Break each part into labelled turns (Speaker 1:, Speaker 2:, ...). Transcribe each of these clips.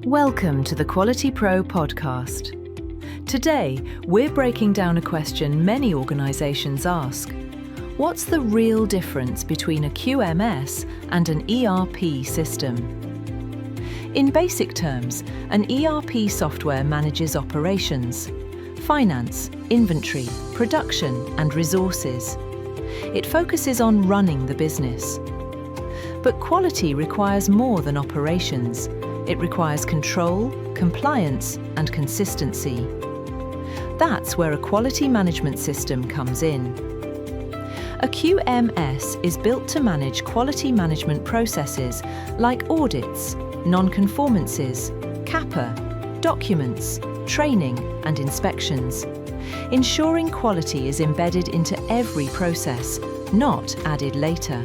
Speaker 1: Welcome to the QualityPro Podcast. Today, we're breaking down a question many organizations ask. What's the real difference between a QMS and an ERP system? In basic terms, an ERP software manages operations, finance, inventory, production, and resources. It focuses on running the business. But quality requires more than operations. It requires control, compliance, and consistency. That's where a quality management system comes in. A QMS is built to manage quality management processes like audits, non-conformances, CAPA, documents, training, and inspections, ensuring quality is embedded into every process, not added later.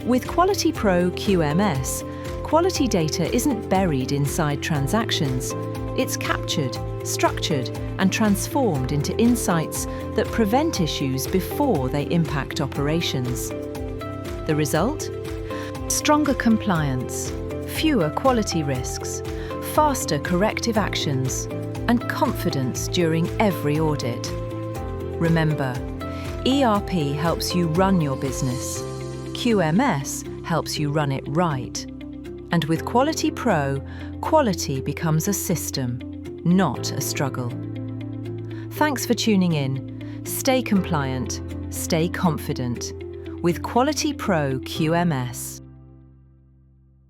Speaker 1: With QualityPro QMS, quality data isn't buried inside transactions. It's captured, structured, and transformed into insights that prevent issues before they impact operations. The result? Stronger compliance, fewer quality risks, faster corrective actions, and confidence during every audit. Remember, ERP helps you run your business. QMS helps you run it right. And with QualityPro, quality becomes a system, not a struggle. Thanks for tuning in. Stay compliant, stay confident with QualityPro QMS.